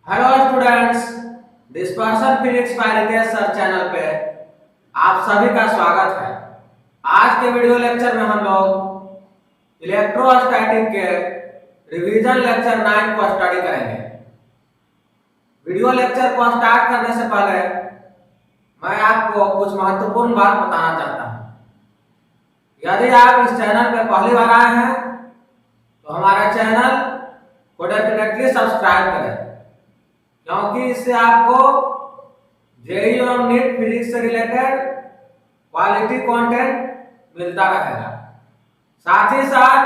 Hello students, dispersion physics by Ritesh sir channel पे आप सभी का स्वागत है। आज के वीडियो लेक्चर में हम लोग इलेक्ट्रोस्टैटिक के रिवीजन लेक्चर 9 को स्टडी करेंगे। वीडियो लेक्चर को स्टार्ट करने से पहले मैं आपको कुछ महत्वपूर्ण बात बताना चाहता हूँ। यदि आप इस चैनल पे पहली बार आए हैं तो हमारा चैनल को डेफिनेटली सब्सक्राइब करें, क्योंकि इससे आपको जेईई और नीट फिजिक्स से रिलेटेड क्वालिटी कंटेंट मिलता रहेगा। साथ ही साथ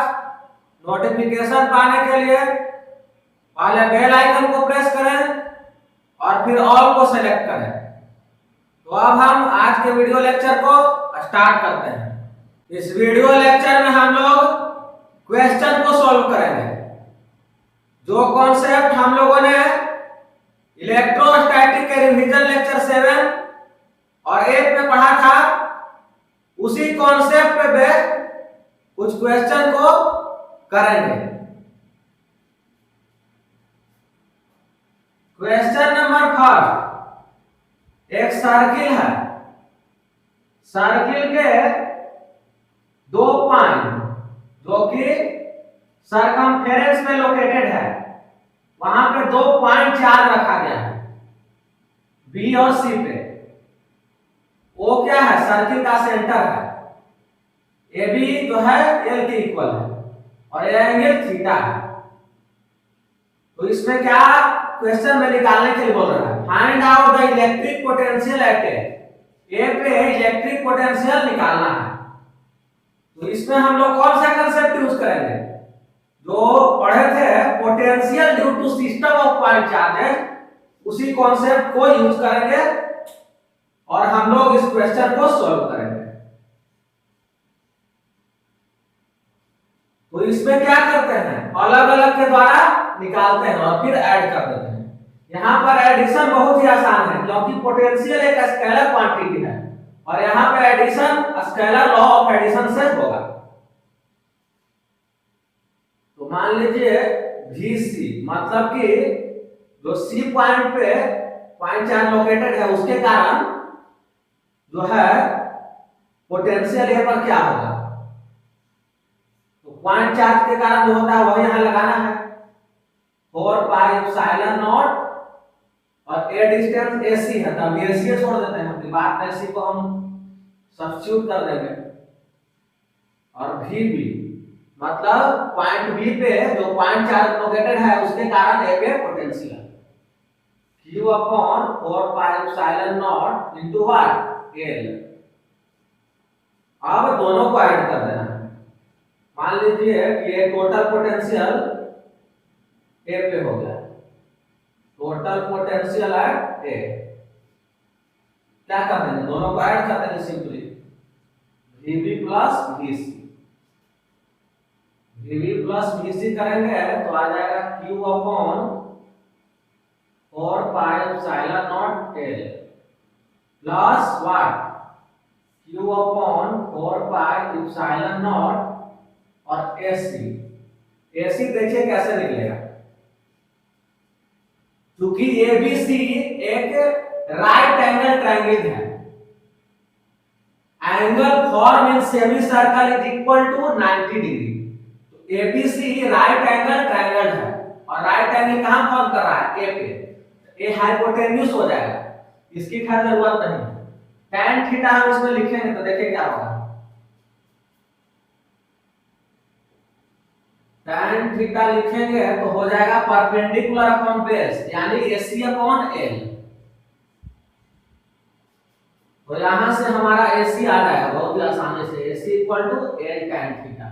नोटिफिकेशन पाने के लिए पहले बेल आइकन को प्रेस करें और फिर ऑल को सेलेक्ट करें। तो अब हम आज के वीडियो लेक्चर को स्टार्ट करते हैं। इस वीडियो लेक्चर में हम लोग क्वेश्चन को सॉल्व करेंगे। जो कॉन्सेप्ट हम लोगों ने इलेक्ट्रोस्टैटिक के रिवीजन लेक्चर 7 और 8 में पढ़ा था, उसी कॉन्सेप्ट पे बेस्ड कुछ क्वेश्चन को करेंगे। क्वेश्चन नंबर 1, एक सर्किल है। सर्किल के 2 पॉइंट जो कि सरकमफेरेंस में लोकेटेड है, वहां पे 2 पॉइंट चार्ज रखा गया है बी और सी पे। वो क्या है? सर्किल का सेंटर है। ए बी जो है एल के इक्वल है और ये एंगल थीटा है। तो इसमें क्या क्वेश्चन में निकालने के लिए बोल रहा है, find out the electric potential at A पे इलेक्ट्रिक पोटेंशियल निकालना है। तो इसमें हम लोग कौन सा कंसेप्ट यूज करेंगे? जो पढ़े थे potential due to system of point charges, उसी कॉन्सेप्ट को यूज करेंगे और हम लोग इस क्वेश्चन को सॉल्व करेंगे। तो इसमें क्या करते हैं, अलग अलग के द्वारा निकालते हैं और फिर ऐड कर देते हैं। यहाँ पर एडिशन बहुत ही आसान है, क्योंकि पोटेंशियल एक स्केलर क्वांटिटी है और यहाँ पे addition scalar law of addition से होगा। तो मान लीजिए VC मतलब कि जो C पॉइंट पे पॉइंट चार्ज लोकेटेड है, उसके कारण जो है पोटेंशियल ए पर क्या होगा? तो पॉइंट चार्ज के कारण जो होता है वह यहां लगाना है 4 पाई एप्सिलॉन नॉट और ए डिस्टेंस AC है, तब AC छोड़ देते हैं, अपनी बात AC को हम सब्स्टिट्यूट कर देंगे। और VB मतलब पॉइंट बी पे जो पॉइंट चार्ज लोकेटेड है, उसके कारण ए पे potential Q upon 4 pi epsilon not into what L। अब दोनों को ऐड कर देना है। मान लीजिए कि ये टोटल पोटेंशियल ए पे हो गया, टोटल पोटेंशियल एट ए। क्या कर देंगे? दोनों को ऐड कर देंगे simply, VB plus VC। VB plus VC करेंगे तो आ जाएगा Q upon 4 pi epsilon naught L plus what Q upon 4 pi epsilon naught और AC देखिए कैसे निकलेगा। क्योंकि ABC एक राइट एंगल ट्रायंगल है, angle form in semi circle is equal to 90 degree. तो ABC राइट एंगल ट्रायंगल है और राइट एंगल कहां फॉर्म कर रहा है? ए पे। ए हाइपोटेन्यूज हो जाएगा, इसकी खैर जरूरत नहीं। tan थीटा हम इसमें लिखेंगे तो देखिए क्या होगा। tan थीटा लिखेंगे तो हो जाएगा परपेंडिकुलर अपॉन बेस, यानी AC अपॉन L। तो यहां से हमारा AC आ जाएगा बहुत ही आसानी से, AC equal to L tan theta.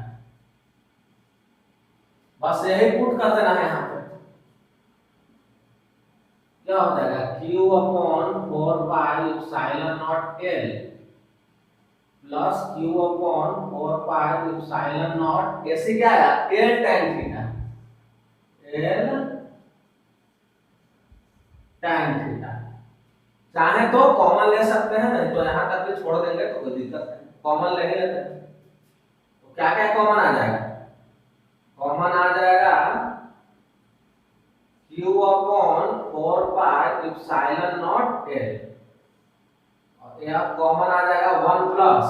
बस यही पुट कर देना है। यहाँ पे क्या हो जाएगा? Q upon 4 pi epsilon naught L plus Q upon 4 pi epsilon not AC क्या आया? L tan theta. L tan theta. चाहे तो कॉमन ले सकते हैं, नहीं तो यहां तक भी छोड़ देंगे तो कोई दिक्कत नहीं, कॉमन ले ही लेते हैं। तो क्या क्या कॉमन आ जाएगा? कॉमन आ जाएगा Q अपॉन 4 पाई इप्सिलॉन नॉट एल, और यह कॉमन आ जाएगा 1 प्लस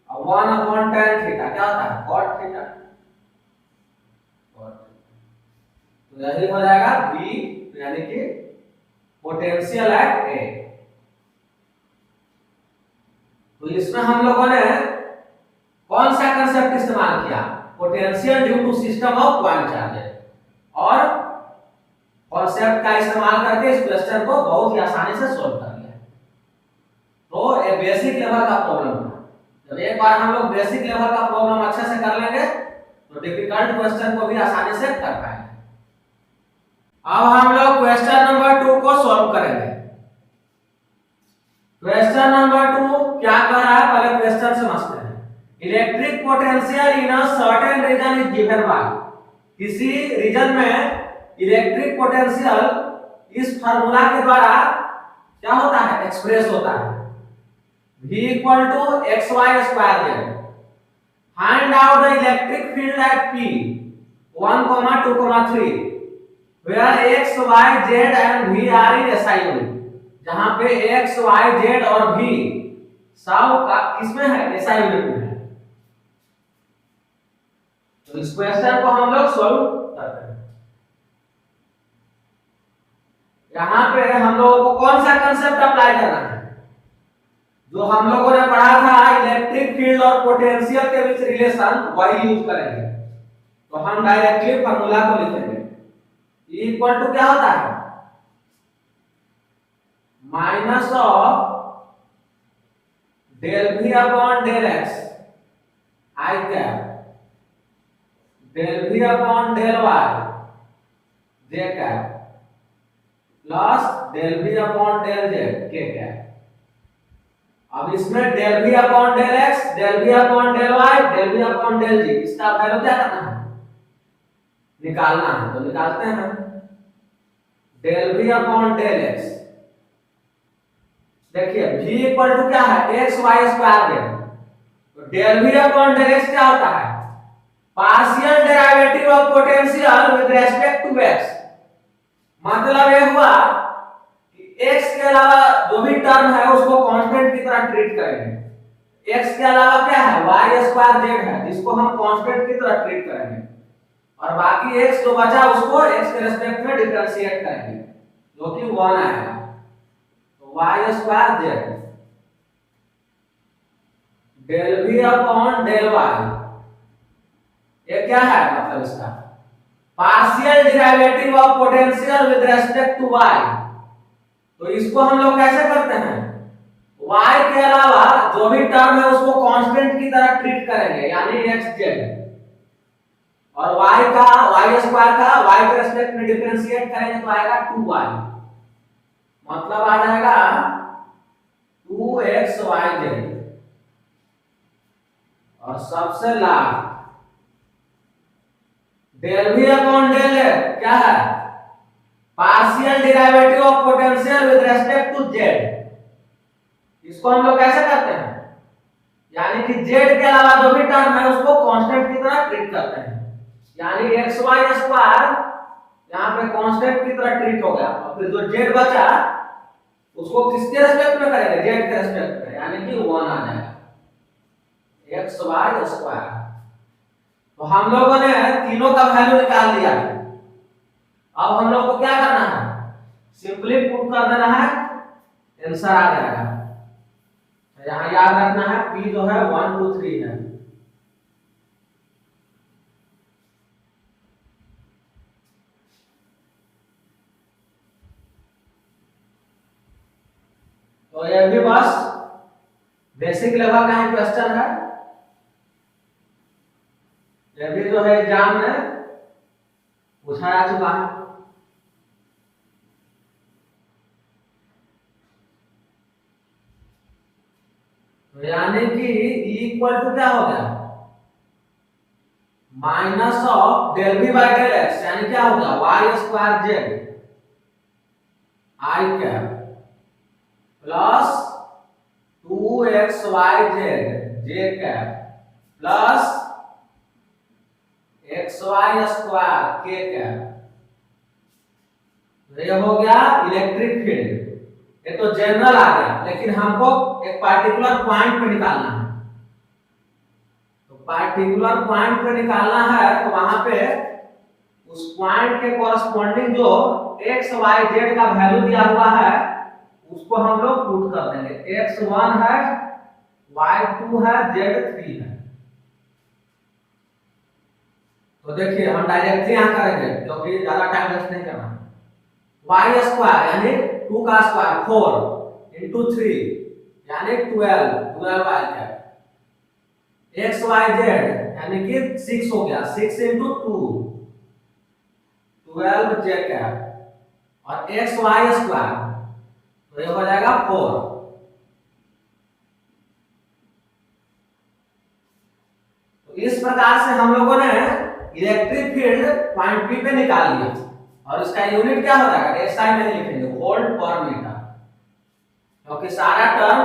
1 अपॉन tan थीटा, क्या होता है cot थीटा। तो यही हो जाएगा V, यानी कि पोटेंशियल एट ए। तो इसमें हम लोगों ने कौन सा कंसेप्ट इस्तेमाल किया, potential due to system of point charges, और कॉन्सेप्ट का इस्तेमाल करके इस क्वेश्चन को बहुत ही आसानी से सोल्व कर लिया। तो ये बेसिक लेवल का प्रॉब्लम था। जब एक बार हम लोग बेसिक लेवल का प्रॉब्लम अच्छे से कर लेंगे तो डिफिकल्ट क्वेश्चन को भी आसानी से कर पाएंगे। अब हम लोग क्वेश्चन नंबर 2 को सॉल्व करेंगे। क्वेश्चन नंबर 2 क्या कह रहा है, पहले क्वेश्चन समझते हैं। Electric potential in a certain region is given by, किसी रीजन में इलेक्ट्रिक पोटेंशियल इस फार्मूला के द्वारा क्या होता है, एक्सप्रेस होता है। V equal to xy square z। Find out the electric field at P 1, 2, 3 where x, y, z and v are in SI unit, जहां पे x, y, z और v सब का किसमें है, SI यूनिट में है। तो इस क्वेश्चन को हम लोग सॉल्व करते हैं। यहाँ पे हम लोगों को कौन सा कंसेप्ट अप्लाई करना है, जो हम लोगों ने पढ़ा था इलेक्ट्रिक फील्ड और पोटेंशियल के बीच रिलेशन, वही यूज करेंगे। तो हम डायरेक्टली फार्मूला को लिखेंगे। E इक्वल टू क्या होता है, minus of del V upon del x i cap, del V upon del y j cap, plus del V upon del z k cap. अब इसमें del V upon del x, del V upon del y, del V upon del g, इसका value क्या करना है, निकालना है। तो निकालते हैं। Del V upon del x, देखिए V इक्वल टू क्या है, x y स्क्वायर z। तो del V upon del x क्या होता है, partial derivative of potential with respect to x। मतलब ये हुआ कि x के अलावा जो भी टर्म है उसको कांस्टेंट की तरह ट्रीट करेंगे। x के अलावा क्या है, y स्क्वायर z है, जिसको हम कांस्टेंट की तरह ट्रीट करेंगे, और बाकी x जो बचा उसको x के रेस्पेक्ट में डिफरेंशिएट करेंगे, जो कि 1 आएगा। तो y square z del V upon del y, ये क्या है, मतलब इसका partial derivative of potential with respect to y। तो इसको हम लोग कैसे करते हैं, y के अलावा जो भी टर्म है उसको कांस्टेंट की तरह ट्रीट करेंगे, यानी x z, और y स्क्वायर का y के रेस्पेक्ट में डिफरेंशिएट करेंगे तो आएगा 2y, मतलब आ जाएगा 2xyz। और सबसे last del V upon del x क्या है, partial derivative of potential with respect to z। इसको हम लोग कैसे करते हैं, यानी कि z के अलावा जो भी टर्म है उसको कांस्टेंट की तरह ट्रीट करते हैं, यानी xy स्क्वायर यहाँ पे कांस्टेंट की तरह ट्रीट हो गया, और फिर जो z बचा उसको किसके रेस्पेक्ट में करेंगे, z के रेस्पेक्ट में, यानी कि 1 आ जाएगा xy स्क्वायर। तो हम लोगों ने तीनों का वैल्यू निकाल लिया है। अब हम लोग को क्या करना है, सिंपली पुट कर देना है, आंसर आ जाएगा। यहाँ याद रखना है p जो है 1 2 3 है। तो ये भी बस बेसिक लेवल का क्वेश्चन है, ये भी जो है एग्जाम में पूछा जा चुका है। तो यानी कि E इक्वल टू क्या हो गया, minus of del V by del x, यानी क्या हो गया y square z I cap plus 2xyz j cap plus xy square k cap. तो ये हो गया इलेक्ट्रिक फील्ड, ये तो जनरल आ गया, लेकिन हमको एक पार्टिकुलर पॉइंट पे निकालना है। तो पार्टिकुलर पॉइंट पे निकालना है तो वहां पे उस पॉइंट के कॉरस्पॉन्डिंग जो x y z का वैल्यू दिया हुआ है उसको हम लोग पुट कर देंगे। x1 है, y2 है, z3 है। तो देखिए हम डायरेक्टली यहां करेंगे क्योंकि ज्यादा टाइम वेस्ट नहीं करना। y स्क्वायर यानी 2 का स्क्वायर 4 into 3 यानी 12 आ गया। x y z यानी कि 6 हो गया, 6 into 2 12 z कैप और x y स्क्वायर तो ये हो जाएगा 4। तो इस प्रकार से हम लोगों ने इलेक्ट्रिक फील्ड पॉइंट P पे निकाल लिया और इसका यूनिट क्या हो जाएगा, एसआई में लिखेंगे, वोल्ट पर मीटर, क्योंकि सारा टर्म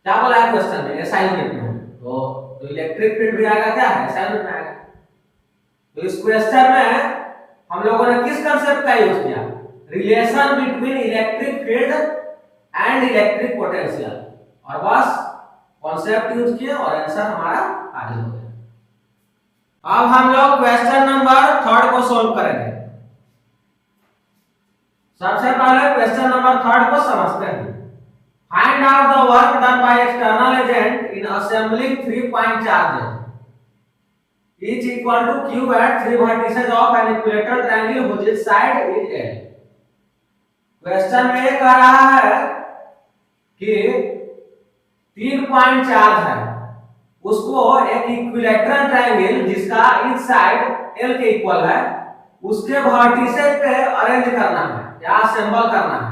क्या बोला है क्वेश्चन में, एसआई यूनिट में। तो इलेक्ट्रिक फील्ड भी आएगा क्या है, एसआई यूनिट में आएगा। तो इस क्वेश्चन में हम लोगों ने किस कंसेप्ट का यूज किया, relation between electric field and electric potential, और बस कॉन्सेप्ट यूज किए और आंसर हमारा हाजिर हो गया। अब हम लोग क्वेश्चन नंबर 3 को सॉल्व करेंगे। सबसे पहले क्वेश्चन नंबर 3 को समझते हैं। Find out the work done by external agent in assembling 3 point charges each equal to q at 3 vertices of an equilateral triangle whose side is L। Question में ये कह रहा है कि 3 पॉइंट चार्ज है, उसको एक इक्विलैटरल ट्रायंगल जिसका ईच साइड L के इक्वल है उसके वर्टिसेस पे अरेंज करना है या असेंबल करना है।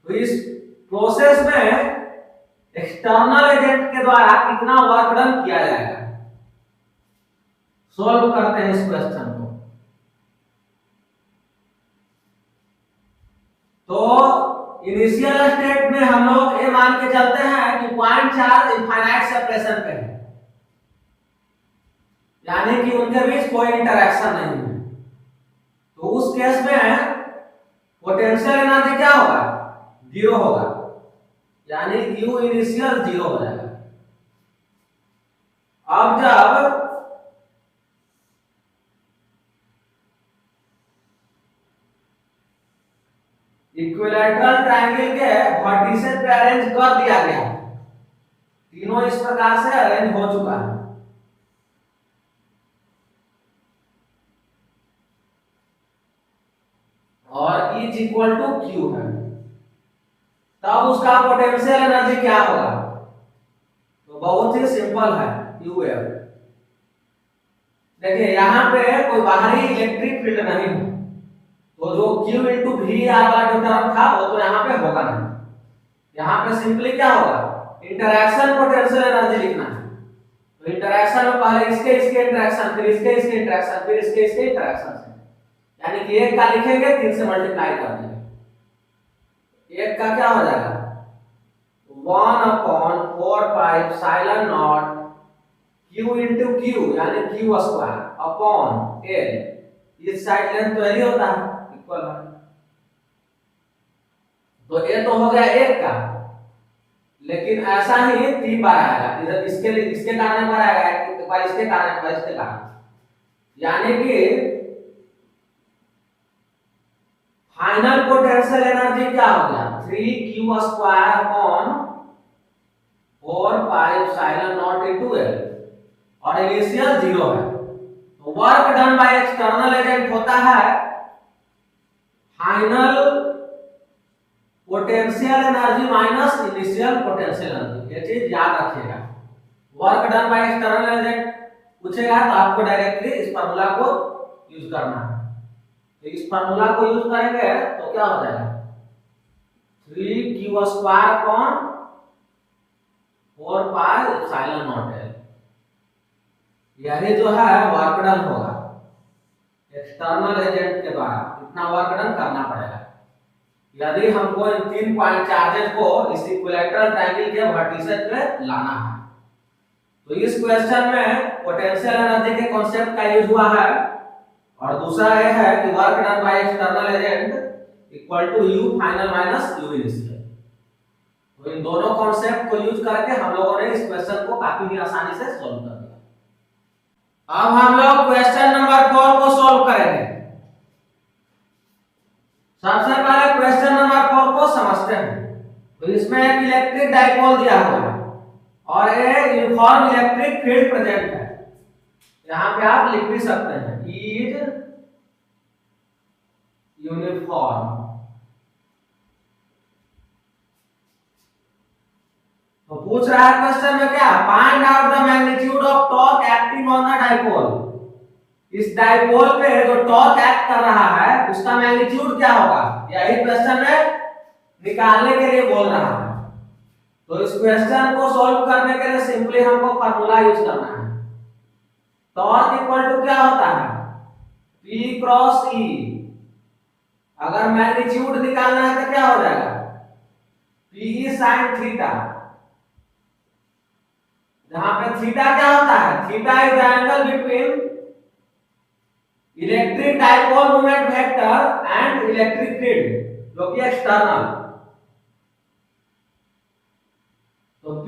तो इस प्रोसेस में एक्सटर्नल एजेंट के द्वारा कितना वर्क डन किया जाएगा, सॉल्व करते हैं इस क्वेश्चन को। तो इनिशियल स्टेट में हम लोग ये मान के चलते हैं कि पॉइंट चार्ज इनफाइनाइट सेपरेशन पे है, यानी कि उनके बीच कोई इंटरेक्शन नहीं है। तो उस केस में पोटेंशियल एनर्जी क्या होगा, 0 होगा, यानी U इनिशियल 0 हो जाएगा। अब जब इक्विलैटरल ट्रायंगल के वर्टिसेस पे अरेंज कर दिया गया, तीनों इस प्रकार से अरेंज हो चुका है। और each इक्वल टू q है, तब उसका पोटेंशियल एनर्जी क्या होगा, तो बहुत ही सिंपल है, UF। देखिए यहाँ पे कोई बाहरी इलेक्ट्रिक फील्ड नहीं है, तो जो Q into VR वाला जो टर्म था वो तो यहाँ पे होगा नहीं। यहाँ पे सिंपली क्या होगा, इंटरैक्शन पोटेंशियल एनर्जी लिखना है। तो इंटरैक्शन में पहले इसके इंटरैक्शन, फिर इसके इंटरैक्शन, फिर इसके इंटरैक्शन से, यानी कि एक का लिखेंगे 3 से मल्टीप्लाई कर देंगे। एक का क्या हो जाएगा 1/4 pi epsilon not Q into Q यानी Q स्क्वायर अपॉन L, इस साइड लेंथ तो यही होता है, इक्वल है। तो ये तो हो गया एक का, लेकिन ऐसा ही 3 बार आएगा, इधर इसके कारण बार आएगा, एक बार इसके कारण, एक बार इसके कारण, यानी कि फाइनल पोटेंशियल एनर्जी क्या हो गया 3q square upon 4 pi epsilon not into L, और इनिशियल 0 है। तो work done by external agent होता है final potential energy minus initial potential energy, ये चीज याद रखिएगा। Work done by external agent पूछेगा तो आपको डायरेक्टली इस फार्मूला को यूज करना है। तो इस फार्मूला को यूज करेंगे तो क्या हो जाएगा 3q square upon 4 pi epsilon naught L, यही जो है वर्क डन होगा एक्सटर्नल एजेंट के द्वारा, इतना वर्क डन करना पड़ेगा यदि हमको इन 3 पॉइंट चार्जेस को इस इक्विलैटरल ट्रायंगल के वर्टिसेस पे लाना है। तो इस क्वेश्चन में पोटेंशियल एनर्जी के कॉन्सेप्ट का यूज हुआ है, और दूसरा यह है कि work done by external agent equal to U final minus U initial. तो इन दोनों कॉन्सेप्ट को यूज करके हम लोगों ने इस क्वेश्चन को काफी ही आसानी से सॉल्व कर दिया। अब हम लोग क्वेश्चन नंबर 4 को सॉल्व करेंगे। सबसे पहले क्वेश्चन नंबर 4 को समझते हैं। तो इसमें एक इलेक्ट्रिक डाइपोल दिया हुआ है और एक यूनिफॉर्म इलेक्ट्रिक फील्ड प्रेजेंट है। यहां पे आप लिख भी सकते हैं इज यूनिफॉर्म। तो पूछ रहा है क्वेश्चन में क्या, find out the magnitude of torque acting on the dipole. इस डाइपोल पे जो टॉर्क एक्ट कर रहा है उसका मैग्नीट्यूड क्या होगा, यही क्वेश्चन में निकालने के लिए बोल रहा है। तो इस क्वेश्चन को सॉल्व करने के लिए सिंपली हमको फार्मूला यूज करना है। टॉर्क इक्वल टू क्या होता है, P क्रॉस E। अगर मैग्नीट्यूड निकालना है तो क्या हो जाएगा, P sin थीटा। जहां पे थीटा क्या होता है, theta is the angle between electric dipole moment vector and electric field जो कि एक्सटर्नल। तो P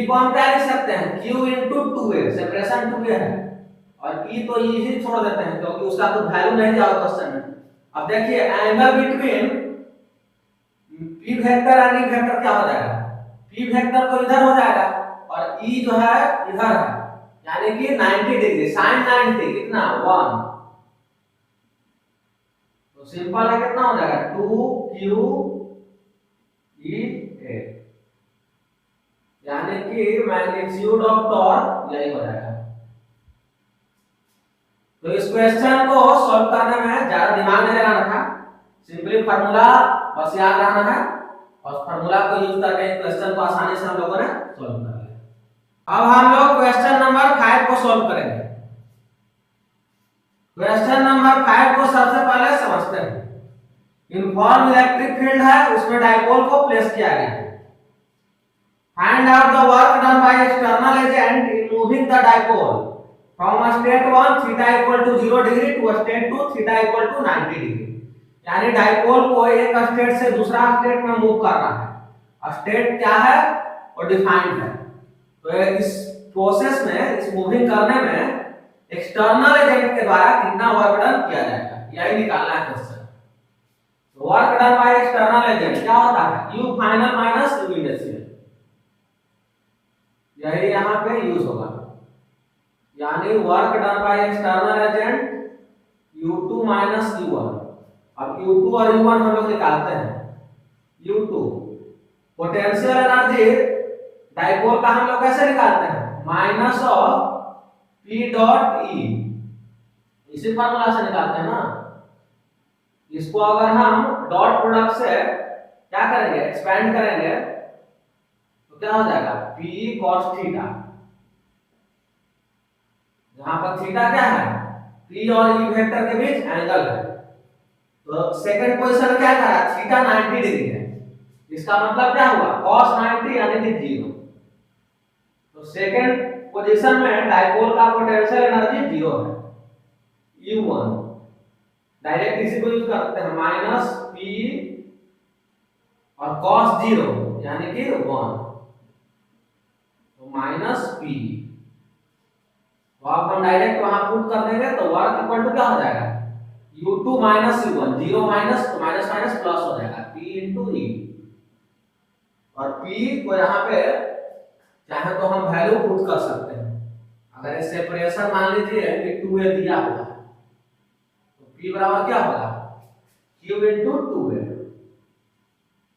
को हम क्या लिख सकते हैं, Q into 2a, separation 2a है और E तो E ही छोड़ देते हैं क्योंकि उसका तो वैल्यू नहीं दिया हुआ क्वेश्चन में। अब देखिए एंगल बिटवीन P वेक्टर और E वेक्टर क्या हो जाएगा, P वेक्टर तो इधर हो जाएगा और E जो है इधर है, यानी कि 90 डिग्री, sin 90 कितना 1। तो सिंपल है, कितना हो जाएगा 2QEA, यानी कि मैग्नीट्यूड ऑफ टॉर्क यही हो जाएगा। तो इस क्वेश्चन को सॉल्व करने में ज्यादा दिमाग नहीं लगाना था, सिंपली फार्मूला बस याद रखना है और फार्मूला को यूज करके क्वेश्चन को आसानी से हम लोगों ने सॉल्व कर लिया। अब हम लोग क्वेश्चन नंबर 5 को सॉल्व करेंगे। क्वेश्चन नंबर 5 को सबसे पहले समझते हैं। यूनिफॉर्म इलेक्ट्रिक फील्ड है, उसमें डाइपोल को प्लेस किया गया है। Find out the work done by external agent in moving the dipole from state 1 theta equal to 0 degree to state 2 theta equal to 90 degree. यानी डाइपोल को एक स्टेट से दूसरा स्टेट में मूव करना है। स्टेट क्या है वो डिफाइंड है। तो इस प्रोसेस में, इस मूविंग करने में एक्सटर्नल एजेंट के द्वारा कितना वर्क डन किया जाएगा, यही निकालना है question. Work done by external agent क्या होता है, you final minus U initial, यही यहां पे यूज होगा। यानी work done by external agent U2 minus U1। अब U2 और U1 हम लोग निकालते हैं। U2 पोटेंशियल एनर्जी डाइपोल का हम लोग कैसे निकालते हैं, minus of P dot E, इसी फार्मूला से निकालते हैं ना। इसको अगर हम डॉट प्रोडक्ट से क्या करेंगे, एक्सपेंड करेंगे तो क्या हो जाएगा P cos थीटा। जहां पर थीटा क्या है, P और E वेक्टर के बीच एंगल है। तो सेकंड पोजीशन क्या करा, थीटा 90 डिग्री है, इसका मतलब क्या हुआ cos 90 यानी कि 0। तो सेकंड पोजीशन में डाइपोल का पोटेंशियल एनर्जी 0 है, U1। डायरेक्ट इसी को यूज करते हैं, माइनस P और cos 0 यानी कि 1, तो माइनस P। तो अब हम डायरेक्ट वहां पुट कर देंगे तो वर्क इक्वल टू क्या हो जाएगा, U2 माइनस U1, 0 माइनस तो माइनस माइनस प्लस हो जाएगा P इंटू E। और P को यहाँ पे चाहे तो हम वैल्यू पुट कर सकते हैं। अगर इस सेपरेशन मान लीजिए कि 2a दिया हुआ है तो P बराबर क्या होगा, Q into 2a,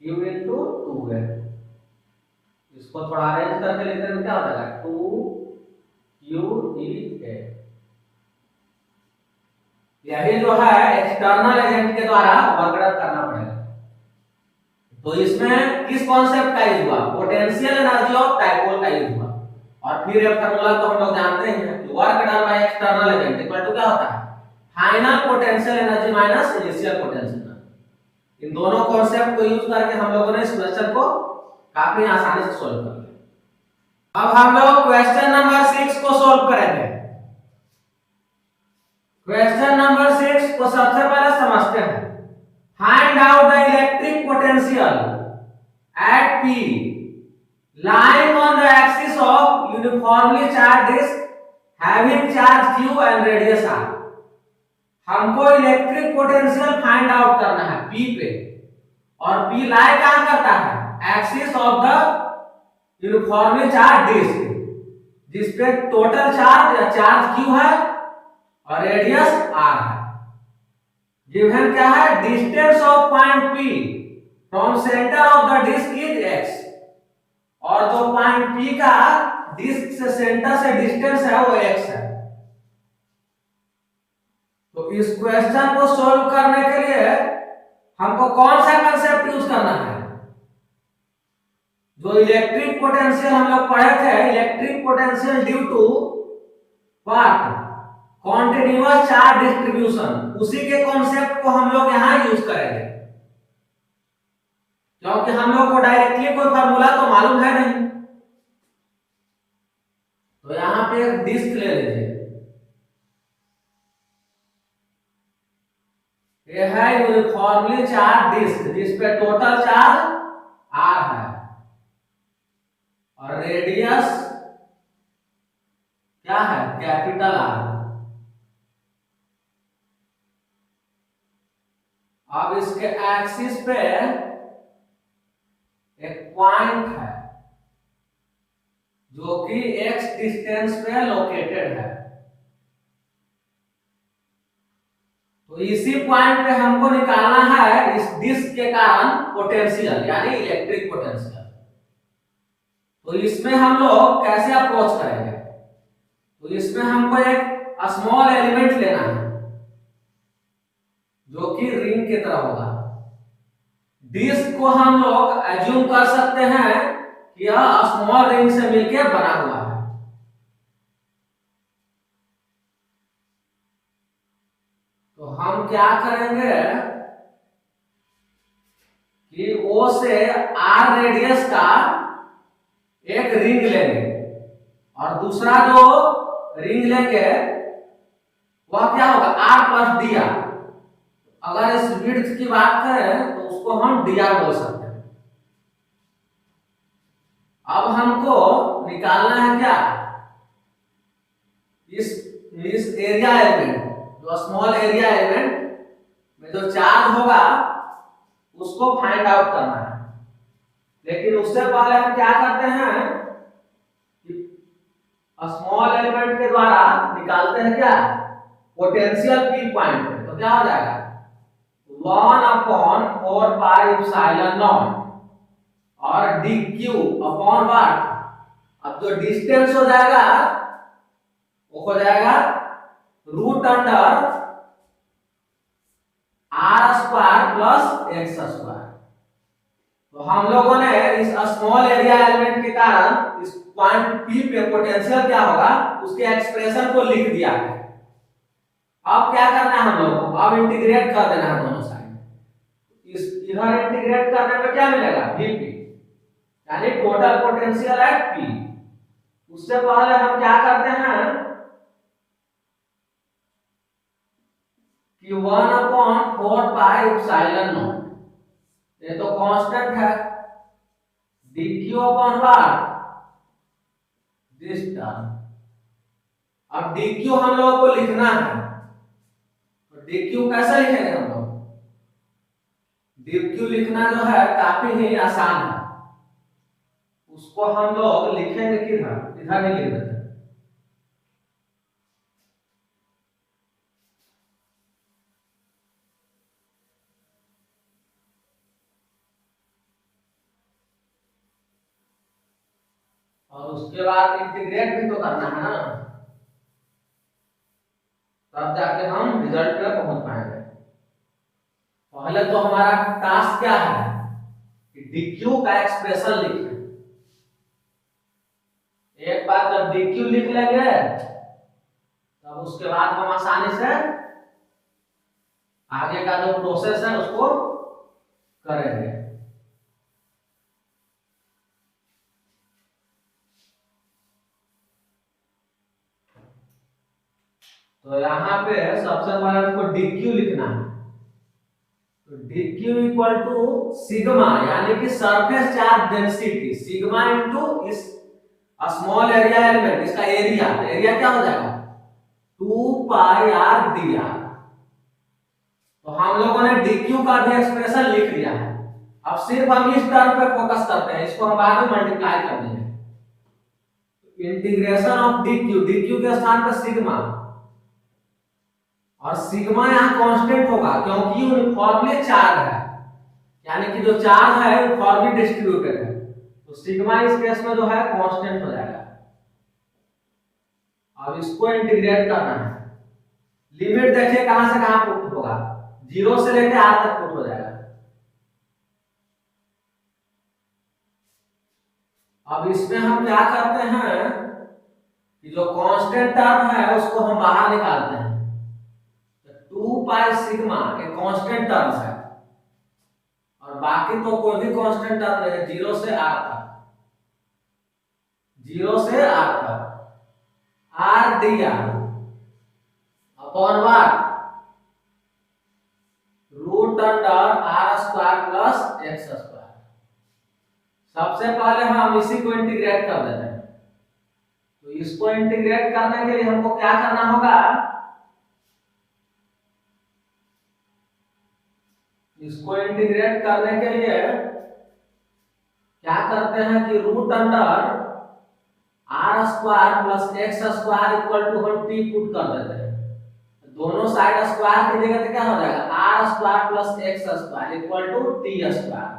Q into 2a। इसको थोड़ा अरेंज करके लिखते हैं क्या हो जाएगा 2QEA। यही जो है एक्सटर्नल एजेंट के द्वारा वर्क डन करना पड़ेगा। तो इसमें किस कॉन्सेप्ट का यूज हुआ, पोटेंशियल एनर्जी ऑफ डाइपोल का यूज हुआ। और फिर ये फार्मूला तो हम लोग जानते हैं कि work done by external agent equal to क्या होता है, final potential energy minus initial potential energy. इन दोनों कॉन्सेप्ट को यूज करके हम लोगों ने इस क्वेश्चन को काफी आसानी से सॉल्व कर लिया। अब हम लोग क्वेश्चन नंबर 6 को सॉल्व करेंगे। क्वेश्चन नंबर 6 को सबसे पहले समझते हैं। Find out the electric potential at P lying on the axis of uniformly charged disk having charge q and radius r। हमको इलेक्ट्रिक पोटेंशियल फाइंड आउट करना है P पे, और P लाई कहां करता है? Axis of the uniformly charged disc, जिसपे total charge या चार्ज q है और रेडियस r है। गिवन क्या है? Distance of point P from centre of the disc is x, और जो पॉइंट P का डिस्क से सेंटर से डिस्टेंस है वो x है। तो इस क्वेश्चन को सॉल्व करने के लिए हमको कौन सा कंसेप्ट यूज करना है? जो इलेक्ट्रिक पोटेंशियल हम लोग पढ़े थे, electric potential due to what? Continuous charge distribution, उसी के कॉन्सेप्ट को हम लोग यहां यूज करेंगे, क्योंकि हम लोग को डायरेक्टली कोई फार्मूला तो मालूम है नहीं। तो यहां पे एक डिस्क ले लीजिए, ये है यूनिफॉर्मली चार्ज डिस्क जिसपे टोटल चार्ज r है और रेडियस क्या है? Capital R। अब इसके एक्सिस पे एक पॉइंट है जो कि x डिस्टेंस पे लोकेटेड है। तो इसी पॉइंट पे हमको निकालना है इस डिस्क के कारण पोटेंशियल, यानी इलेक्ट्रिक पोटेंशियल। तो इसमें हम लोग कैसे अप्रोच करेंगे? तो इसमें हमको एक स्मॉल एलिमेंट लेना है जो कि रिंग की तरह होगा। डिस्क को हम लोग एज्यूम कर सकते हैं कि यह स्मॉल रिंग से मिलकर बना हुआ है। तो हम क्या करेंगे कि O से R रेडियस का एक रिंग लेंगे, और दूसरा जो रिंग लेंगे वह क्या होगा? R plus dr। अगर इस विड्थ की बात करें तो उसको हम dr बोल सकते हैं। अब हमको निकालना है क्या? इस एरिया एलिमेंट, जो स्मॉल एरिया एलिमेंट में जो चार्ज होगा उसको फाइंड आउट करना है। लेकिन उससे पहले हम क्या करते हैं कि स्मॉल एलिमेंट के द्वारा निकालते हैं क्या? पोटेंशियल P पॉइंट पे। तो क्या हो जाएगा? 1/4 पाई एप्सिलॉन नॉट और dq अपॉन व्हाट? अब जो डिस्टेंस हो जाएगा वो हो जाएगा root under r square plus x square. तो हम लोगों ने इस स्मॉल एरिया एलिमेंट के कारण इस पॉइंट P पे पोटेंशियल क्या होगा उसके एक्सप्रेशन को लिख दिया है। अब क्या करना है हम लोगों को? अब इंटीग्रेट कर देना है दोनों साइड। इस इधर इंटीग्रेट करने पे क्या मिलेगा? Vp, यानी टोटल पोटेंशियल एट P। उससे पहले हम क्या करते हैं कि 1/4 पाई एप्सिलॉन नॉट, ये तो कांस्टेंट है, dq upon what? This term. अब dq हम लोगों को लिखना है, तो dq कैसे लिखेंगे हम लोग? dq लिखना जो है काफी ही आसान है। उसको हम लोग लिखेंगे किधर? इधर ही लिख देते हैं। और उसके बाद इंटीग्रेट भी तो करना है ना, तब जाके हम रिजल्ट पे पहुंच पाएंगे। पहले तो हमारा टास्क क्या है कि dq का एक्सप्रेशन लिखें। एक बार जब dq लिख लेंगे तब उसके बाद हम आसानी से आगे का जो प्रोसेस है उसको करेंगे। तो यहाँ पे सबसे पहले हमको dq लिखना है। तो तो dq इक्वल टू सिग्मा यानी कि surface charge density sigma into इस स्मॉल एरिया एलिमेंट इसका एरिया क्या हो जाएगा 2 पाई r dr। तो हम लोगों ने dq का भी एक्सप्रेशन लिख दिया है। अब सिर्फ हम इस टर्म पे फोकस करते हैं, इसको हम बाद में मल्टीप्लाई कर देंगे। इंटीग्रेशन ऑफ dq के स्थान पर सिग्मा, और सिग्मा यहाँ कांस्टेंट होगा क्योंकि यूनिफॉर्मली चार्ज है, यानी कि जो चार्ज है यूनिफॉर्मली डिस्ट्रीब्यूटेड है, तो सिग्मा इस केस में जो है कांस्टेंट हो जाएगा। अब इसको इंटीग्रेट करना है। लिमिट देखिए कहां से कहां पुट होगा, 0 से लेकर r तक पुट हो जाएगा। अब इसमें हम क्या करते हैं कि जो कांस्टेंट टर्म है उसको हम बाहर निकालते हैं। 2 पाई सिग्मा एक कांस्टेंट टर्म है और बाकी तो कोई भी कांस्टेंट टर्म नहीं है, 0 से r तक, 0 से r तक r dr upon what root under r square plus x square. सबसे पहले हम इसी को इंटीग्रेट कर देते हैं। तो इसको इंटीग्रेट करने के लिए हमको क्या करना होगा, इसको इंटीग्रेट करने के लिए क्या करते हैं कि root under r square plus x square equal to हम t पुट कर देते हैं। दोनों साइड स्क्वायर की जगह क्या हो जाएगा r square plus x square equal to t square.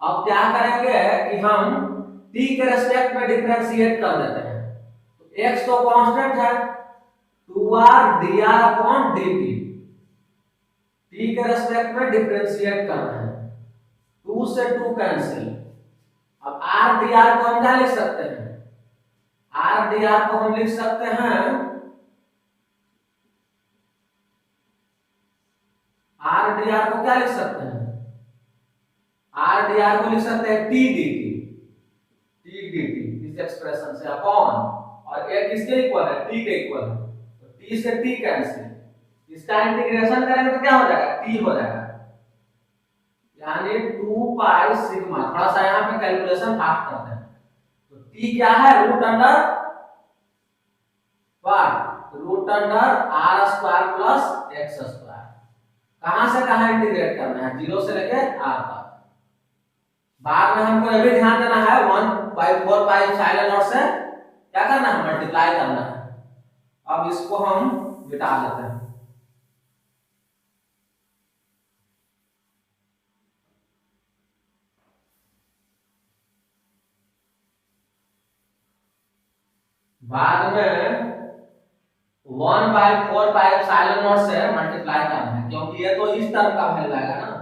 अब क्या करेंगे कि हम t के रेस्पेक्ट में डिफरेंशिएट कर देते हैं। तो x तो कांस्टेंट है 2r dr upon dt, t के रेस्पेक्ट में डिफरेंशिएट करना है, 2 से 2 कैंसिल। अब r dr को हम क्या लिख सकते हैं, r dr को हम लिख सकते हैं r dr को क्या लिख सकते हैं, r dr को लिख सकते हैं t dt इस एक्सप्रेशन से अपॉन, और एक किसके इक्वल है t के इक्वल है, तो t से t कैंसिल, इसका इंटीग्रेशन करेंगे तो क्या हो जाएगा t हो जाएगा, यानी 2 पाई सिग्मा। थोड़ा सा यहाँ पे कैलकुलेशन फास्ट करते हैं। तो t क्या है root under r square plus x square. कहां से कहां इंटीग्रेट करना है, 0 से लेके r तक। बाद में हमको ये भी ध्यान देना है 1/4 पाई एप्सिलॉन नॉट से क्या करना है, मल्टीप्लाई करना है। अब इसको हम मिटा देते हैं। बाद में 1/4 पाई एप्सिलॉन नॉट से मल्टीप्लाई करना है, क्योंकि ये तो इस टर्म का वैल्यू आएगा ना।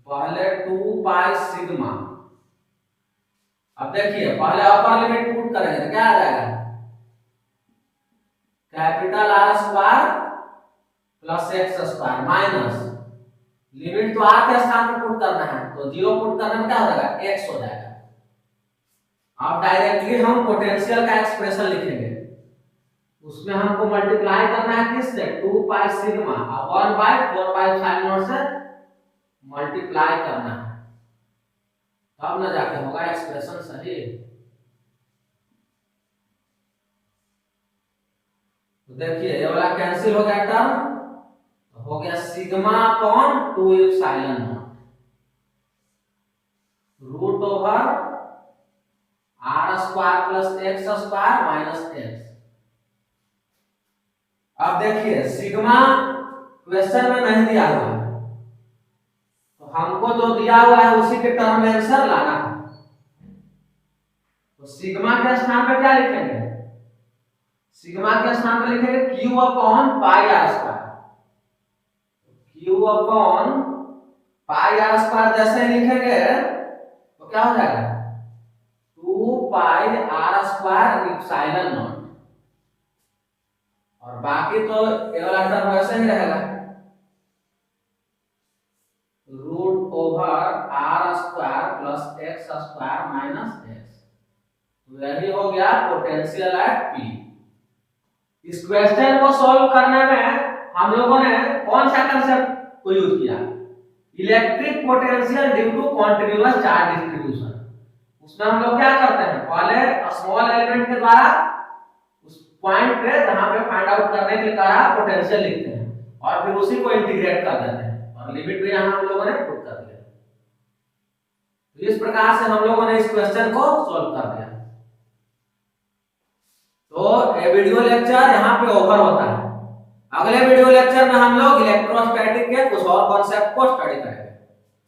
पहले 2 पाई सिग्मा, अब देखिए पहले अपर लिमिट पुट करेंगे तो क्या आ जाएगा, capital R square plus x square minus limit तो r के स्थान पर पुट करना है, तो 0 पुट करने में क्या हो जाएगा x हो जाएगा। अब डायरेक्टली हम पोटेंशियल का एक्सप्रेशन लिखेंगे, उसमें हमको मल्टीप्लाई करना है किससे, 2 pi sigma 1/4 pi epsilon not से मल्टीप्लाई करना है, तब ना जाके होगा एक्सप्रेशन सही। तो देखिए ये वाला कैंसिल हो गया टर्म, तो हो गया sigma upon 2 epsilon naught root over r square plus x square minus x। अब देखिए सिग्मा क्वेश्चन में नहीं दिया हुआ है, तो हमको जो दिया हुआ है उसी के टर्म में आंसर लाना है। तो सिग्मा के स्थान पर क्या लिखेंगे, सिग्मा के स्थान पर लिखेंगे q upon pi r square, q upon pi r square जैसे लिखेंगे तो क्या हो जाएगा 2 pi r square epsilon naught, और बाकी तो ये वाला टर्म वैसे ही रहेगा root over r square plus x square minus x। तो यही हो गया पोटेंशियल एट P। इस क्वेश्चन को सॉल्व करने में हम लोगों ने कौन सा कंसेप्ट को यूज किया, electric potential due to continuous charge distribution. उसमें हम लोग क्या करते हैं, पहले स्मॉल एलिमेंट के द्वारा उस पॉइंट पे जहां पे फाइंड आउट करने के लिए कहा पोटेंशियल लिखते हैं और फिर उसी को इंटीग्रेट कर देते हैं और लिमिट भी यहां हम लोगों ने पुट कर दिया। तो इस प्रकार से हम लोगों ने इस क्वेश्चन को सॉल्व कर दिया। तो ये वीडियो लेक्चर यहाँ पे ओवर होता है। अगले वीडियो लेक्चर में हम लोग इलेक्ट्रोस्टैटिक के कुछ और कॉन्सेप्ट को स्टडी करेंगे।